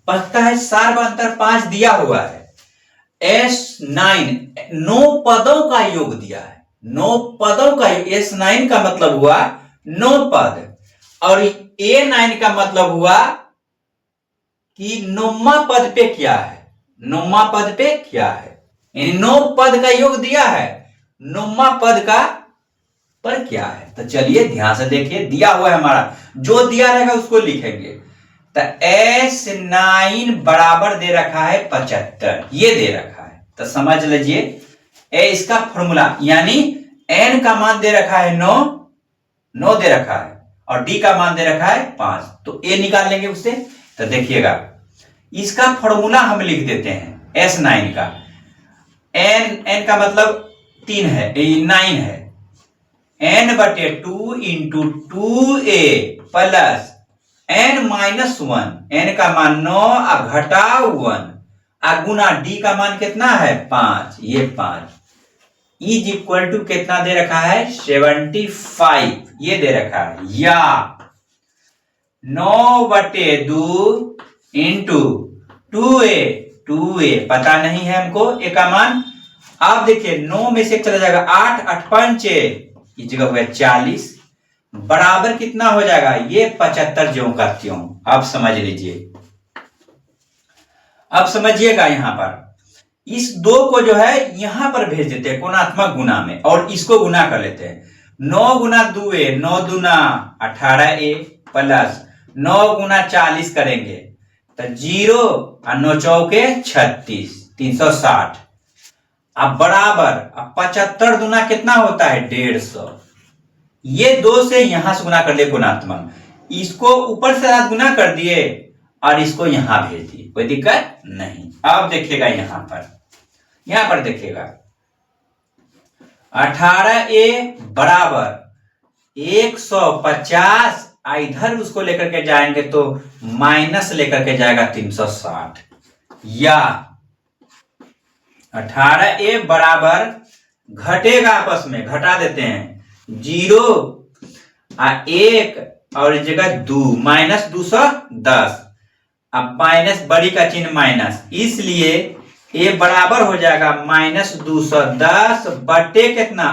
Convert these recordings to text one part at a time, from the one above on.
पता है सार्व अंतर 5 दिया हुआ है। S9 9 पदों का योग दिया है, 9 पदों का। S9 का मतलब हुआ 9 पद और A9 का मतलब हुआ कि 9वां पद पे क्या है, 9वां पद पे क्या है, यानी 9 पद का योग दिया है, 9वां पद का पर क्या है। तो चलिए ध्यान से देखिए, दिया हुआ है हमारा, जो दिया रहेगा उसको लिखेंगे। तो S9 बराबर दे रखा है 75, ये दे रखा है। तो समझ लीजिए इसका फॉर्मूला, यानी n का मान दे रखा है 9 दे रखा है और d का मान दे रखा है 5, तो a निकाल लेंगे उससे। तो देखिएगा इसका फॉर्मूला हम लिख देते हैं S9 का। n का मतलब 3 है, 9 है, n/2 into 2a plus n-1, n का मान 9 घटा 1 गुना d का मान कितना है 5, ये 5 इज इक्वल टू कितना दे रखा है 75, ये दे रखा है, या 9/2 इंटू 2a पता नहीं है हमको a का मान। अब देखिए 9 में से चला जाएगा 8, 8 पंचे, इस जगह हुआ 40, बराबर कितना हो जाएगा ये 75 ज्यों का त्यों। अब समझ लीजिए, अब समझिएगा यहां पर इस 2 को जो है यहां पर भेज देते हैं कोणात्मक गुना में और इसको गुना कर लेते हैं। 9 गुना 2a, 9 दूना 18a प्लस 9 गुना 40 करेंगे तो 0 और 9 चौके 36, 360। अब बराबर, अब 75 दूना कितना होता है 150, ये 2 से यहां से गुना कर दिए गुणात्मक, इसको ऊपर से गुना कर दिए और इसको यहां भेज दिए, कोई दिक्कत नहीं। अब देखिएगा यहां पर देखिएगा 18a बराबर 150, इधर उसको लेकर के जाएंगे तो माइनस लेकर के जाएगा 360, या 18a बराबर घटेगा, आपस में घटा देते हैं 0 और 1 और इस जगह 2, माइनस 210, अब माइनस बड़ी का चिन्ह माइनस, इसलिए a बराबर हो जाएगा माइनस 210 बटे कितना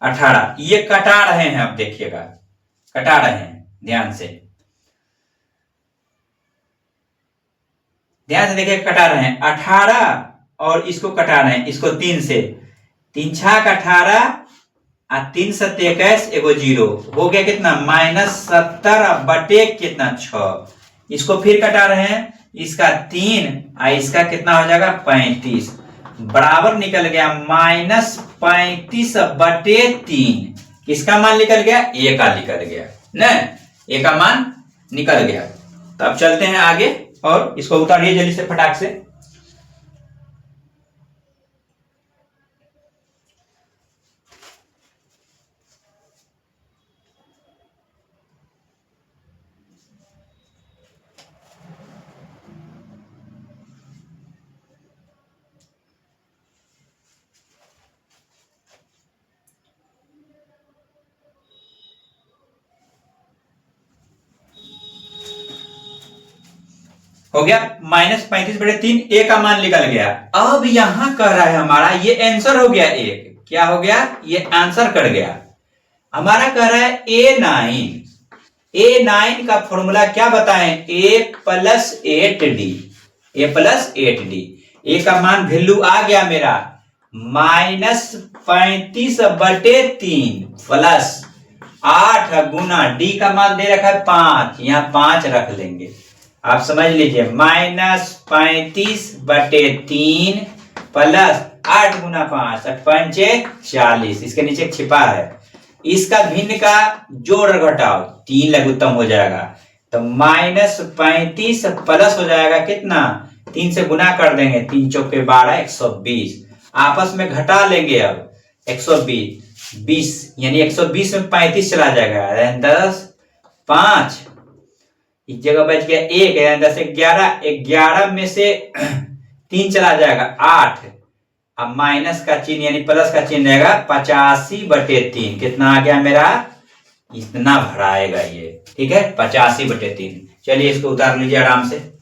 18। ये कटा रहे हैं, अब देखिएगा कटा रहे हैं, ध्यान से देखिए कटा रहे हैं 18 और इसको कटा रहे हैं, इसको 3 से, 3 छाक 18 और 3 7 21, एगो 0 हो गया कितना -70 बटे कितना 6, इसको फिर कटा रहे हैं, इसका 3 और इसका कितना हो जाएगा 35, बराबर निकल गया -35 बटे 3, किसका मान निकल गया a का निकल गया ना, a का मान निकल गया। तो अब चलते हैं आगे और इसको उतारिए जल्दी से फटाक से। हो गया -35/3, a का मान निकल गया। अब यहां कह रहा है हमारा ये आंसर हो गया, एक क्या हो गया ये आंसर कर गया हमारा, कह रहा है A9 का फॉर्मूला क्या बताएं, a + 8d, a का मान वैल्यू आ गया मेरा -35/3 प्लस 8 गुना d का मान दे रखा है 5, यहां 5 रख लेंगे। आप समझ लीजिए -35/3 प्लस 8 गुना 5, 8 पंचे 40, इसके नीचे छिपा है, इसका भिन्न का जोड़ घटाओ 3 लघुत्तम हो जाएगा, तो -35 प्लस हो जाएगा कितना 3 से गुना कर देंगे, 3 चौके 12, 120, आपस में घटा लेंगे। अब 120 यानी 120 में 35 चला जाएगा, 10 5, इस जगह बच गया 1, 10 11, 11 में से 3 चला जाएगा 8, अब माइनस का चिन्ह यानी प्लस का चिन्ह रहेगा 85/3, कितना आ गया मेरा, इतना भराएगा ये, ठीक है 85/3। चलिए इसको उतार लीजिए आराम से।